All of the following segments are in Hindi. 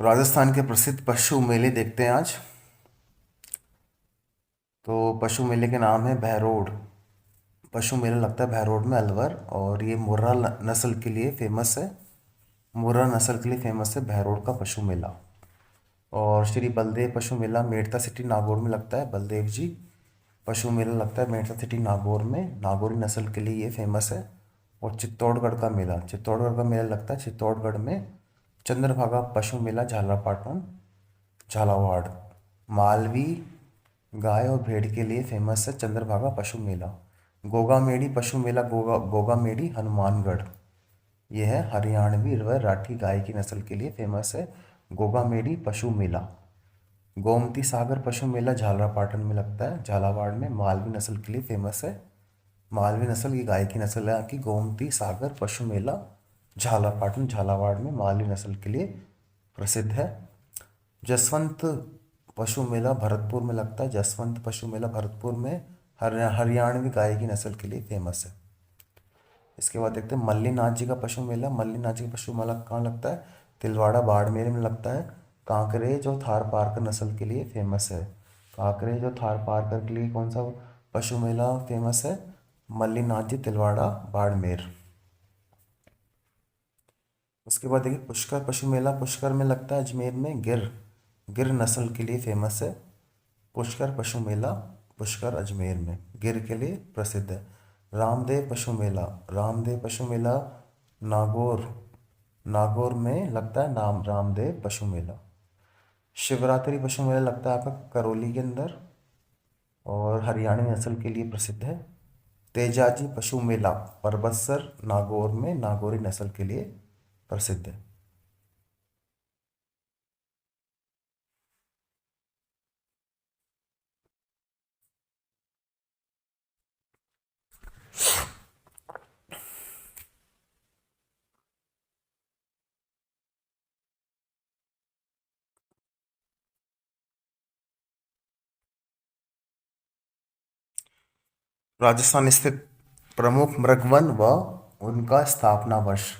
राजस्थान के प्रसिद्ध पशु मेले देखते हैं आज। तो पशु मेले के नाम है बहरोड। पशु मेला लगता है बहरोड में अलवर, और ये मुर्रा नस्ल के लिए फेमस है। मुर्रा नस्ल के लिए फेमस है बहरोड का पशु मेला। और श्री बलदेव पशु मेला मेड़ता सिटी नागौर में लगता है। बलदेव जी पशु मेला लगता है मेड़ता सिटी नागौर में। नागौरी नस्ल के लिए ये फेमस है। और चित्तौड़गढ़ का मेला लगता है चित्तौड़गढ़ में। चंद्रभागा पशु मेला झालापाटन झालावाड़। मालवी गाय और भेड़ के लिए फेमस है चंद्रभागा पशु मेला। गोगा मेड़ी पशु मेला गोगा मेड़ी हनुमानगढ़। यह है हरियाणवी व राठी गाय की नस्ल के लिए फेमस है गोगा मेड़ी पशु मेला। गोमती सागर पशु मेला झालरापाटन में लगता है झालावाड़ में। मालवी नस्ल के लिए फेमस है। मालवी नस्ल की गाय की नस्ल है कि गोमती सागर पशु मेला झालापाटन झालावाड़ में मालवी नस्ल के लिए प्रसिद्ध है। जसवंत पशु मेला भरतपुर में लगता है। जसवंत पशु मेला भरतपुर में हरियाणवी गाय की नस्ल के लिए फेमस है। इसके बाद देखते हैं मल्लीनाथ जी का पशु मेला। मल्लीनाथ जी का पशु मेला कहाँ लगता है? तिलवाड़ा बाड़मेर में लगता है। कांकरेज और थारपारकर नस्ल के लिए फेमस है। कांकरेज और थारपारकर के लिए कौन सा पशु मेला फेमस है? मल्लीनाथ जी तिलवाड़ा बाड़मेर। उसके बाद देखिए पुष्कर पशु मेला। पुष्कर में लगता है अजमेर में। गिर गिर नस्ल के लिए फेमस है पुष्कर पशु मेला। पुष्कर अजमेर में गिर के लिए प्रसिद्ध है। रामदेव पशु मेला। रामदेव पशु मेला नागौर नागौर में लगता है नाम रामदेव पशु मेला। शिवरात्रि पशु मेला लगता है आपका करौली के अंदर, और हरियाणवी नस्ल के लिए प्रसिद्ध है। तेजाजी पशु मेला परबतसर नागौर में नागौरी नस्ल के लिए प्रसिद्ध है। राजस्थान स्थित प्रमुख मृगवन व उनका स्थापना वर्ष।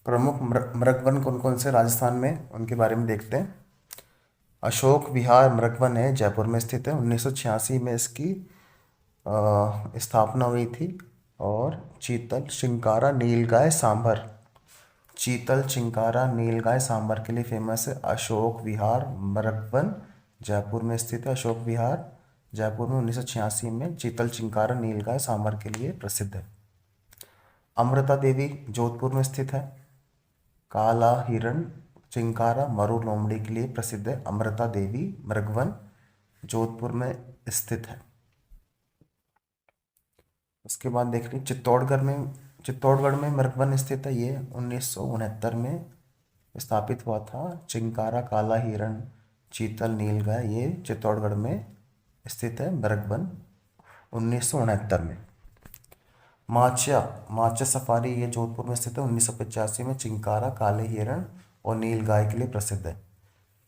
प्रमुख मृगवन कौन कौन से राजस्थान में, उनके बारे में देखते हैं। अशोक विहार मृगवन है, जयपुर में स्थित है। 1986 में इसकी स्थापना हुई थी। और चीतल चिंकारा नीलगाय सांभर। चीतल चिंकारा नीलगाय सांभर के लिए फेमस है अशोक विहार मृगवन। जयपुर में स्थित है अशोक विहार। जयपुर में 1986 में चीतल चिंकारा नीलगाय सांभर के लिए प्रसिद्ध है। अमृता देवी जोधपुर में स्थित है। काला हिरण चिंकारा मरु लोमड़ी के लिए प्रसिद्ध है अमृता देवी मृगवन, जोधपुर में स्थित है। उसके बाद देख रहे चित्तौड़गढ़ में मृगवन स्थित है। ये 1969 में स्थापित हुआ था। चिंकारा काला हिरण चीतल नीलगाय ये चित्तौड़गढ़ में स्थित है मृगवन 1969 में। माच्या माच्या सफारी ये जोधपुर में स्थित है। 1985 में चिंकारा काले हिरण और नीलगाय के लिए प्रसिद्ध है।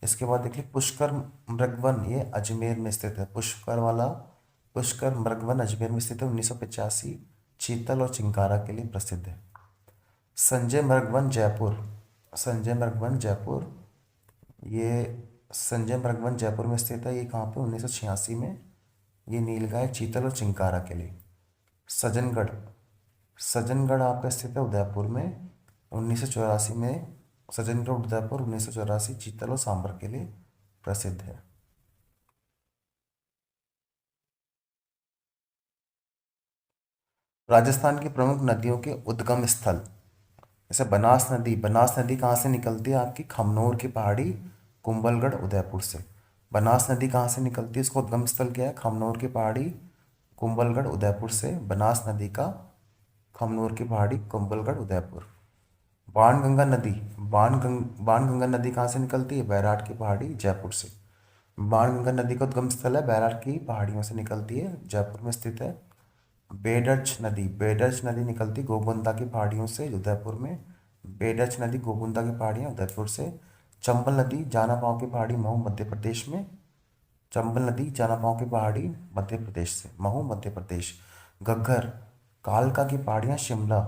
इसके बाद देखिए पुष्कर मृगवन ये अजमेर में स्थित है। पुष्कर मृगवन अजमेर में स्थित है। 1985 चीतल और चिंकारा के लिए प्रसिद्ध है। संजय मृगवन जयपुर। संजय मृगवन जयपुर ये संजय मृगवन जयपुर में स्थित है। ये कहाँ पे? 1986 में। ये नीलगाय चीतल और चिंकारा के लिए। सज्जनगढ़ सज्जनगढ़ आपका स्थित है उदयपुर में। 1984 में सज्जनगढ़ उदयपुर 1984 चीतल और सांभर के लिए प्रसिद्ध है। राजस्थान की प्रमुख नदियों के उद्गम स्थल। जैसे बनास नदी कहाँ से निकलती है आपकी? खमनोर की पहाड़ी कुंभलगढ़ उदयपुर से। बनास नदी कहाँ से निकलती है? इसका उद्गम स्थल क्या है? खमनोर की पहाड़ी कुंभलगढ़ उदयपुर से। बनास नदी का खमनोर की पहाड़ी कुंभलगढ़ उदयपुर। बाणगंगा नदी कहाँ से निकलती है? बैराट की पहाड़ी जयपुर से। बाणगंगा नदी का उद्गम स्थल है बैराट की पहाड़ियों से निकलती है, जयपुर में स्थित है। बेडज नदी निकलती गोगुंदा की पहाड़ियों से उदयपुर में। बेडज नदी गोगुंदा की पहाड़ियाँ उदयपुर से। चंबल नदी जानापाव की पहाड़ी महू मध्य प्रदेश में। चंबल नदी जानापाव की पहाड़ी मध्य प्रदेश से, महू मध्य प्रदेश। घग्गर कालका की पहाड़ियाँ शिमला।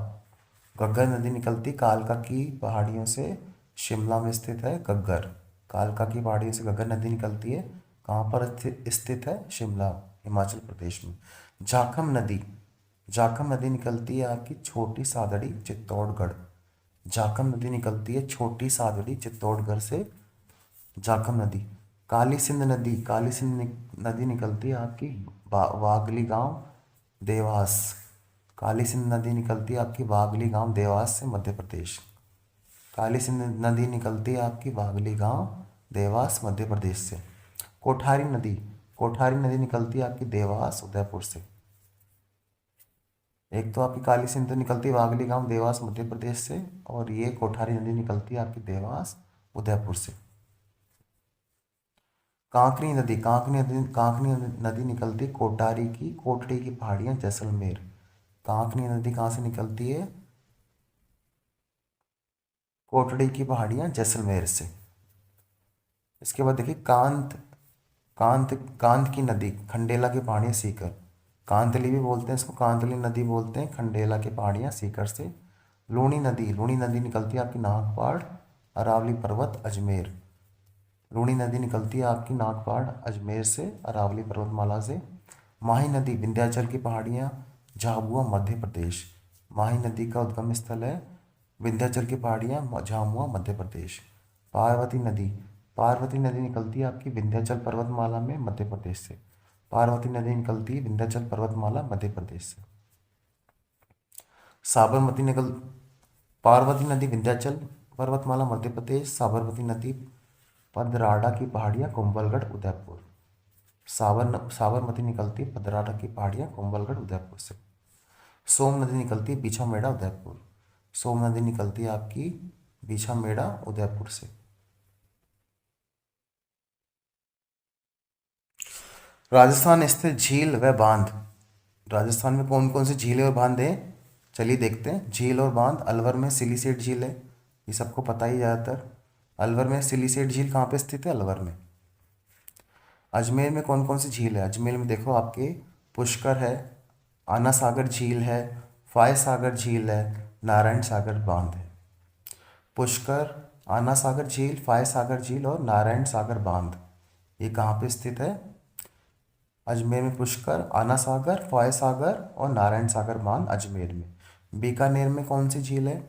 घग्गर नदी निकलती कालका की पहाड़ियों से, शिमला में स्थित है घग्गर। कालका की पहाड़ियों से घग्गर नदी निकलती है। कहाँ पर स्थित है? शिमला, हिमाचल प्रदेश में। जाखम नदी, जाखम नदी निकलती है आपकी छोटी सादड़ी चित्तौड़गढ़। जाखम नदी निकलती है छोटी सादड़ी चित्तौड़गढ़ से, जाखम नदी। काली सिंध नदी, काली सिंध नदी निकलती है आपकी वागली गांव देवास। काली सिंध नदी निकलती है आपकी वागली गांव देवास से, मध्य प्रदेश। काली सिंध नदी निकलती है आपकी वागली गांव देवास, मध्य प्रदेश से। कोठारी नदी, कोठारी नदी निकलती है आपकी देवास उदयपुर से। एक तो आपकी काली सिंध निकलती है वागली गांव देवास मध्य प्रदेश से, और ये कोठारी नदी निकलती है आपकी देवास उदयपुर से। कांकरी नदी, कांकरी नदी निकलती है कोटारी की कोटड़ी की पहाड़ियां जैसलमेर। कांकरी नदी कहाँ से निकलती है? कोटड़ी की पहाड़ियां जैसलमेर से। इसके बाद देखिए कांत, कांत की नदी खंडेला की पहाड़ियां सीकर। कांतली भी बोलते हैं इसको, कांतली नदी बोलते हैं खंडेला की पहाड़ियां सीकर से। लूणी नदी, लूणी नदी निकलती है आपकी नागपाड़ अरावली पर्वत अजमेर। लूणी नदी निकलती है आपकी नागपाड़ अजमेर से, अरावली पर्वतमाला से। माही नदी विंध्याचल की पहाड़ियाँ झाबुआ मध्य प्रदेश। माही नदी का उद्गम स्थल है विंध्याचल की पहाड़ियाँ झाबुआ मध्य प्रदेश। पार्वती नदी, पार्वती नदी निकलती है आपकी विंध्याचल पर्वतमाला में मध्य प्रदेश से। पार्वती नदी निकलती है विंध्याचल पर्वतमाला मध्य प्रदेश से। साबरमती निकल पार्वती नदी विंध्याचल पर्वतमाला मध्य प्रदेश। साबरमती नदी पदराड़ा की पहाड़ियाँ कुंभलगढ़ उदयपुर। साबरमती निकलती है पदराड़ा की पहाड़ियाँ कुंभलगढ़ उदयपुर से। सोम नदी निकलती है बीछामेड़ा उदयपुर। सोम नदी निकलती है आपकी बीछामेड़ा उदयपुर से। राजस्थान स्थित झील व बांध। राजस्थान में कौन कौन सी झीलें और बांध हैं? चलिए देखते हैं। झील और बांध, अलवर में सिलीसेट झील है, ये सबको पता ही ज़्यादातर। अलवर में सिलीसेट झील कहाँ पे स्थित है? अलवर में। अजमेर में कौन कौन सी झील है? अजमेर में देखो आपके पुष्कर है, आना सागर झील है, फाय सागर झील है, नारायण सागर बांध है। पुष्कर, आना सागर झील, फाय सागर झील और नारायण सागर बांध, ये कहाँ पे स्थित है? अजमेर में पुष्कर, आना सागर, फाय सागर और नारायण सागर बांध अजमेर में। बीकानेर में कौन सी झील है?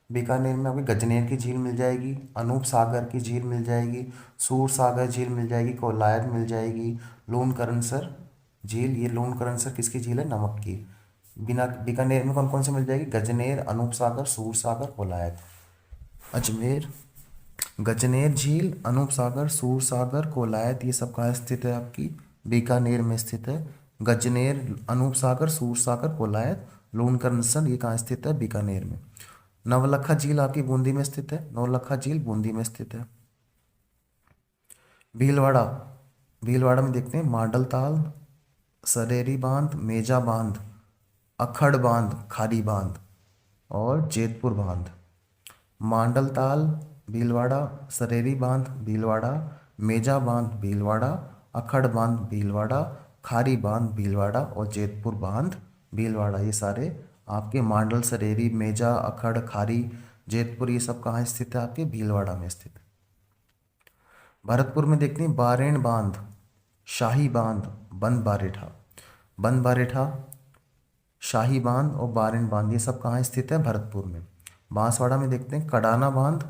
बीकानेर में आपकी गजनेर की झील मिल जाएगी, अनूप सागर की झील मिल जाएगी, सूर सागर झील मिल जाएगी, कोलायत मिल जाएगी, लूणकरणसर झील। ये लूणकरणसर किसकी झील है? नमक की। बीकानेर में कौन कौन से मिल जाएगी? गजनेर, अनूप सागर, सूर सागर, कोलायत। अजमेर, गजनेर झील, अनूप सागर, सूर सागर, कोलायत, ये सब कहाँ स्थित है? आपकी बीकानेर में स्थित है। गजनेर, अनूप सागर, सूर सागर, कोलायत, लूणकरणसर, ये कहाँ स्थित है? बीकानेर में। नवलखा झील आपकी बूंदी में स्थित है। नवलखा झील बूंदी में स्थित है। भीलवाड़ा, भीलवाड़ा में देखते हैं माडल ताल, सरेरी बांध, मेजा बांध, अखड़ बांध, खारी बांध और जेतपुर बांध। मांडल ताल भीलवाड़ा, सरेरी बांध भीलवाड़ा, मेजा बांध भीलवाड़ा, अखड़ बांध भीलवाड़ा, खारी बांध भीलवाड़ा और जेतपुर बांध भीलवाड़ा, ये सारे आपके मांडल, सरेरी, मेजा, अखड़, खारी, जेतपुर, ये सब कहाँ स्थित है? आपके भीलवाड़ा में स्थित है। भरतपुर में देखते हैं बारेण बांध, शाही बांध, बंद बारेठा। बंद बारेठा, शाही बांध और बारेण बांध, ये सब कहाँ स्थित है? भरतपुर में। बांसवाड़ा में देखते हैं कडाना बांध,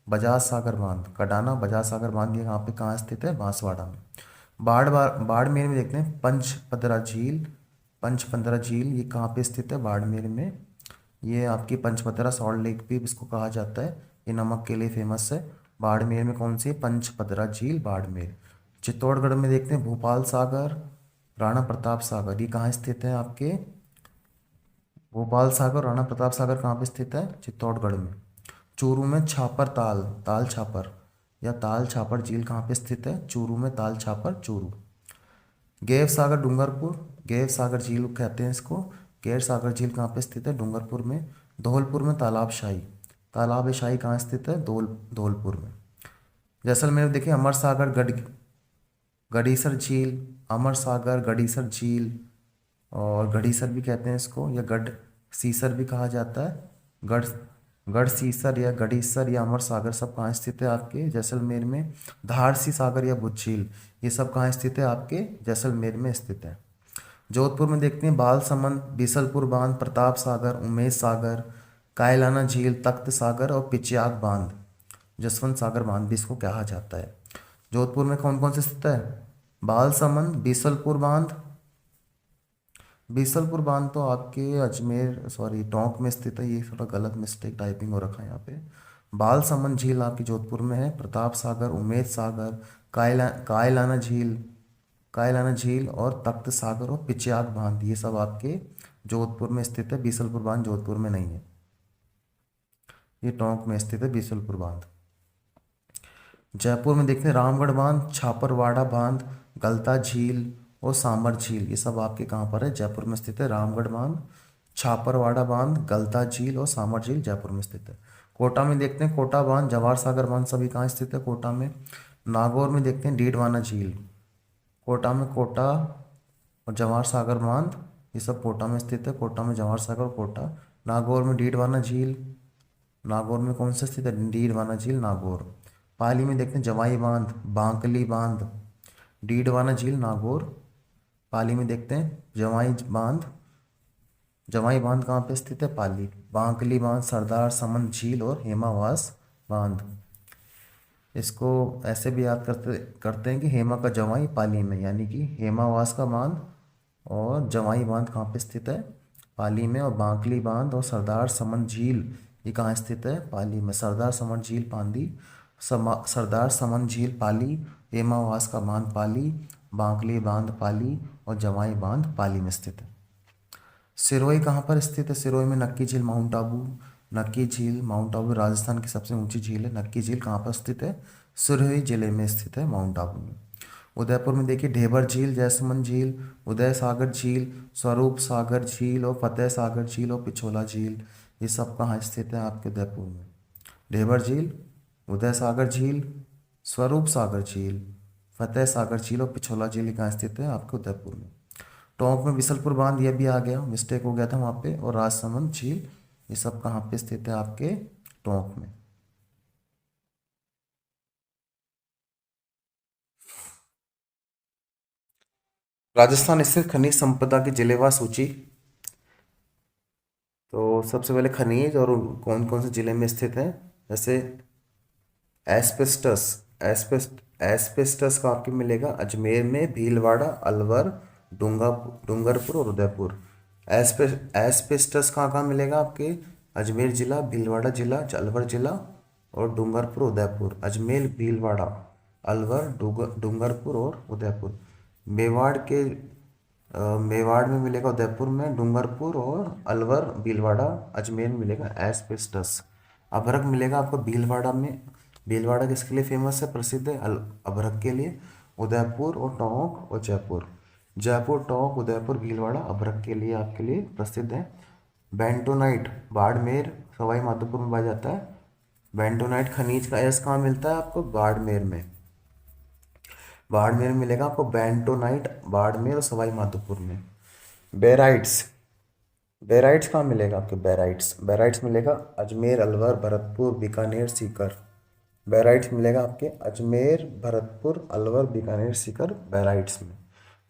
बजाज सागर बांध। कडाना, बजाज सागर बांध, ये यहाँ पे कहाँ स्थित है? बांसवाड़ा में। बाड़मेर में देखते हैं पंचपदरा झील, पंचपदरा झील, ये कहाँ पे स्थित है? बाड़मेर में। ये आपकी पंचपदरा सॉल्ट लेक भी इसको कहा जाता है, ये नमक के लिए फेमस है। बाड़मेर में कौन सी? पंचपदरा झील, बाड़मेर। चित्तौड़गढ़ में देखते हैं भोपाल सागर, राणा प्रताप सागर, ये कहाँ स्थित है? आपके भोपाल सागर, राणा प्रताप सागर कहाँ पे स्थित है? चित्तौड़गढ़ में। चूरू में छापर ताल, ताल छापर या ताल छापर झील कहाँ पे स्थित है? चूरू में, ताल छापर, चूरू। गैव सागर डूंगरपुर, गैव सागर झील कहते हैं इसको। गैव सागर झील कहाँ पे स्थित है? डूंगरपुर में। धौलपुर में तालाब शाही, तालाब शाही कहाँ स्थित है? धौलपुर में। जैसलमेर में देखिए अमर सागर गड़ीसर झील, अमर सागर, गड़ीसर झील और गढ़ीसर भी कहते हैं इसको, या गढ़ सीसर भी कहा जाता है। गढ़ गढ़सीसर या गढ़ीसर या अमर सागर सब कहाँ स्थित है आपके जैसलमेर में। धारसी सागर या भुज झील ये सब कहाँ स्थित है आपके जैसलमेर में स्थित है। जोधपुर में देखते हैं बालसमंद, बीसलपुर बांध, प्रताप सागर, उमेश सागर, कायलाना झील, तख्त सागर और पिचियाग बांध, जसवंत सागर बांध भी इसको कहा जाता है। जोधपुर में कौन कौन से स्थित है, बालसमंद, बीसलपुर बांध। बीसलपुर बांध तो आपके अजमेर सॉरी टोंक में स्थित है, ये थोड़ा गलत मिस्टेक टाइपिंग हो रखा है यहाँ पे। बालसमंद झील आपकी जोधपुर में है। प्रताप सागर, उमेद सागर, कायलाना झील और तख्त सागर और पिचियाग बांध ये सब आपके जोधपुर में स्थित है। बीसलपुर बांध जोधपुर में नहीं है, ये टोंक में स्थित है बीसलपुर बांध। जयपुर में देखते हैं रामगढ़ बांध, छापरवाड़ा बांध, गलता झील और सामर झील ये सब आपके कहाँ पर है, जयपुर में स्थित है। रामगढ़ बांध, छापरवाड़ा बांध, गलता झील और सामर झील जयपुर में स्थित है। कोटा में देखते हैं कोटा बांध, जवाहर सागर बांध सभी कहाँ स्थित है, कोटा में। नागौर में देखते हैं डीडवाना झील, कोटा में कोटा और जवाहर सागर बांध ये सब कोटा में स्थित है। कोटा में जवाहर सागर, कोटा। नागौर में डीडवाना झील, नागौर में कौन सा स्थित है, डीडवाना झील नागौर। पाली में देखते हैं जवाई बांध, बांकली बांध, डीडवाना झील नागौर। पाली में देखते हैं जवाई बांध कहाँ पे स्थित है, पाली। बांकली बांध, सरदार समन झील और हेमावास बांध, इसको ऐसे भी याद करते करते हैं कि हेमा का जवाई पाली में, यानी कि हेमावास का बांध और जवाई बांध कहाँ पे स्थित है, पाली में। और बांकली बांध और सरदार समन झील ये कहाँ स्थित है, पाली में। सरदार समन झील सरदार समन झील पाली, हेमावास का बांध पाली, बांकली बांध पाली और जवाई बांध पाली में स्थित है। सिरोही कहाँ पर स्थित है, सिरोही में नक्की झील माउंट आबू, नक्की झील माउंट आबू राजस्थान की सबसे ऊंची झील है। नक्की झील कहाँ पर स्थित है, सिरोही जिले में स्थित है, माउंट आबू में। उदयपुर में देखिए ढेबर झील, जैसमंद झील, उदय सागर झील, स्वरूप सागर झील और फतेह सागर झील और पिछोला झील ये सब कहाँ स्थित है आपके उदयपुर में। ढेबर झील, उदय सागर झील, स्वरूप सागर झील, फतेह सागर झील और पिछोला झील कहाँ स्थित है आपके उदयपुर में। टोंक में बिसलपुर बांध ये भी आ गया, मिस्टेक हो गया था वहाँ पे। और राजसमंद झील ये सब कहाँ पे स्थित है आपके टोंक में। राजस्थान स्थित खनिज संपदा की जिलेवार सूची। तो सबसे पहले खनिज और कौन कौन से जिले में स्थित है, जैसे एस्बेस्टस एस्बेस्टस का आपके मिलेगा अजमेर में, भीलवाड़ा, अलवर, डूंगरपुर और उदयपुर। एस्बेस्टस कहाँ कहाँ मिलेगा आपके, अजमेर जिला, भीलवाड़ा जिला, अलवर जिला और डूंगरपुर उदयपुर। अजमेर, भीलवाड़ा, अलवर, डूंगरपुर और उदयपुर। मेवाड़ में मिलेगा उदयपुर में, डूंगरपुर और अलवर, भीलवाड़ा, अजमेर में मिलेगा एस्बेस्टस। अभरक मिलेगा आपको भीलवाड़ा में। भीलवाड़ा किसके लिए फेमस है, प्रसिद्ध है, अभरक के लिए। उदयपुर और टोंक और जयपुर, जयपुर, टोंक, उदयपुर, भीलवाड़ा अभरक के लिए आपके लिए प्रसिद्ध है। बेंटोनाइट बाड़मेर, सवाई माधोपुर में पाया जाता है। बेंटोनाइट खनिज का एस कहाँ मिलता है आपको, बाड़मेर में। बाड़मेर में मिलेगा आपको बेंटोनाइट, बाड़मेर और सवाई माधोपुर में। बेराइट्स, बेराइट्स कहाँ मिलेगा आपके, बेराइट्स मिलेगा अजमेर, अलवर, भरतपुर, बीकानेर, सीकर। बेराइट्स मिलेगा आपके अजमेर, भरतपुर, अलवर, बीकानेर, सीकर बेराइट्स में।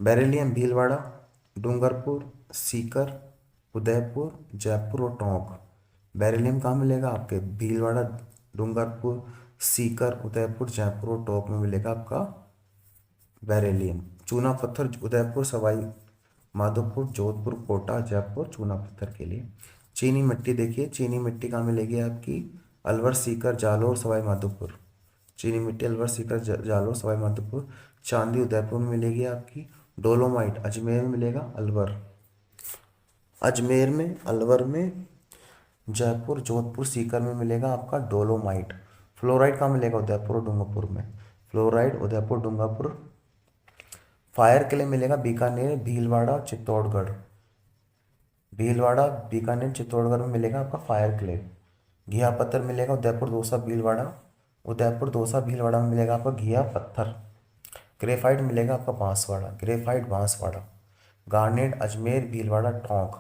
बेरिलियम भीलवाड़ा, डूंगरपुर, सीकर, उदयपुर, जयपुर और टोंक। बेरिलियम कहाँ मिलेगा आपके, भीलवाड़ा, डूंगरपुर, सीकर, उदयपुर, जयपुर और टोंक में मिलेगा आपका बेरिलियम। चूना पत्थर उदयपुर, सवाई माधोपुर, जोधपुर, कोटा, जयपुर चूना पत्थर के लिए। चीनी मिट्टी देखिए, चीनी मिट्टी कहाँ मिलेगी आपकी, अलवर, सीकर, जालोर, सवाई माधोपुर। चीनी मिट्टी अलवर, सीकर, जालोर, सवाई माधोपुर। चांदी उदयपुर में मिलेगी आपकी। डोलोमाइट अजमेर में मिलेगा, अलवर, अजमेर में, अलवर में, जयपुर, जोधपुर, सीकर में मिलेगा आपका डोलोमाइट। फ्लोराइड कहाँ मिलेगा, उदयपुर और डूंगरपुर में। फ्लोराइड उदयपुर, डूंगरपुर। फायर के लिए मिलेगा बीकानेर, भीलवाड़ा, चित्तौड़गढ़। भीलवाड़ा, बीकानेर, चित्तौड़गढ़ में मिलेगा आपका फायर क्ले। घिया पत्थर मिलेगा उदयपुर, दौसा, भीलवाड़ा। उदयपुर, दौसा, भीलवाड़ा में मिलेगा आपका घिया पत्थर। ग्रेफाइट मिलेगा आपका Banswara, graphite Banswara. Garnet Ajmer, Bhilwara, Tonk.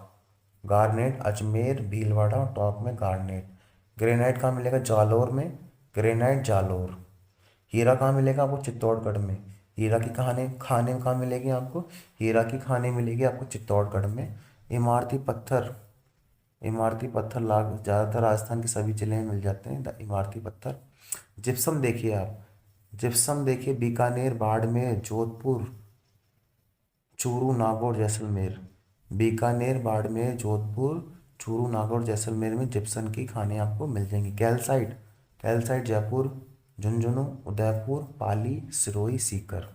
Garnet Ajmer, Bhilwara और टोंक में गार्नेट। ग्रेनाइट कहाँ मिलेगा? जालौर में, ग्रेनाइट जालौर। हीरा कहाँ मिलेगा आपको? चित्तौड़गढ़ में। हीरा की खाने खाने कहाँ मिलेगी आपको? हीरा की खाने मिलेगी आपको चित्तौड़गढ़ में। इमारती पत्थर, इमारती पत्थर लाग ज़्यादातर राजस्थान के सभी जिले में मिल जाते हैं इमारती पत्थर। जिप्सम देखिए आप, जिप्सम देखिए बीकानेर, बाड़मेर, जोधपुर, चूरू, नागौर, जैसलमेर। बीकानेर, बाड़मेर, जोधपुर, चूरू, नागौर, जैसलमेर में जिप्सम की खानें आपको मिल जाएंगी। Calcite, calcite Jaipur, Jhunjhunu, Udaipur, Pali, Sirohi, Sikar.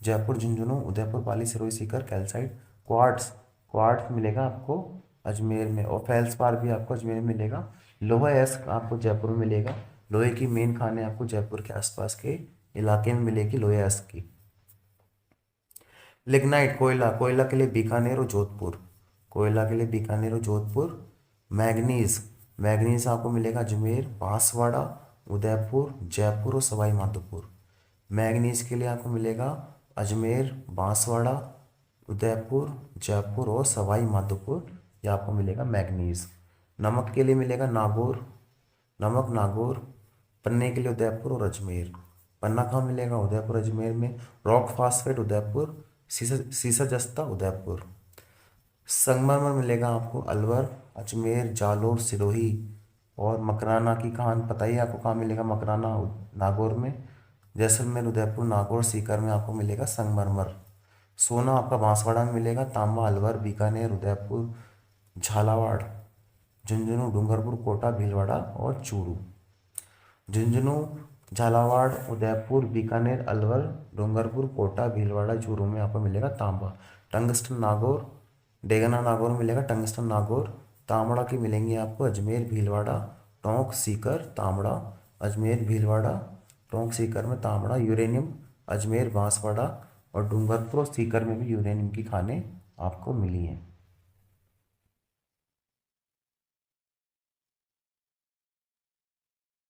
Jaipur, Jhunjhunu, Udaipur, Pali, Sirohi, Sikar calcite. Quartz, quartz मिलेगा आपको अजमेर में, और फेल्सपार भी आपको अजमेर में मिलेगा। लोहा एस्क आपको जयपुर में मिलेगा। लोहे की मेन खाने आपको जयपुर के आसपास के इलाके में मिलेगी लोहे एस्क की। लिग्नाइट, कोयला, कोयला के लिए बीकानेर और जोधपुर, कोयला के लिए बीकानेर और जोधपुर। मैग्नीज, मैग्नीज आपको मिलेगा अजमेर, बांसवाड़ा, उदयपुर, जयपुर और सवाई माधोपुर। मैग्नीज के लिए आपको मिलेगा अजमेर, बांसवाड़ा, उदयपुर, जयपुर और सवाई माधोपुर, ये आपको मिलेगा मैग्नीज। नमक के लिए मिलेगा नागौर, नमक नागौर। पन्ने के लिए उदयपुर और अजमेर। पन्ना कहाँ मिलेगा? उदयपुर, अजमेर में। रॉक फास्फेट उदयपुर, सीसा सीसा जस्ता उदयपुर। संगमरमर मिलेगा आपको अलवर, अजमेर, जालौर, सिरोही और मकराना की कहान पता ही है आपको कहाँ मिलेगा? मकराना नागौर में। जैसलमेर, उदयपुर, नागौर, सीकर में आपको मिलेगा संगमरमर। सोना आपका बांसवाड़ा में मिलेगा। तांबा अलवर, बीकानेर, उदयपुर, झालावाड़, झुंझुनू, डूंगरपुर, कोटा, भीलवाड़ा और चूरू। झुंझुनू, झालावाड़, उदयपुर, बीकानेर, अलवर, डूंगरपुर, कोटा, भीलवाड़ा, चूरू में आपको मिलेगा तांबा। टंगस्टन नागौर, डेगना नागौर में मिलेगा टंगस्टन नागौर। तांबड़ा की मिलेंगी आपको अजमेर, भीलवाड़ा, टोंक, सीकर। तांबड़ा अजमेर, भीलवाड़ा, टोंक, सीकर में तांबड़ा। यूरेनियम अजमेर, बांसवाड़ा और डूंगरपुर और सीकर में भी यूरेनियम की खानें आपको मिली हैं।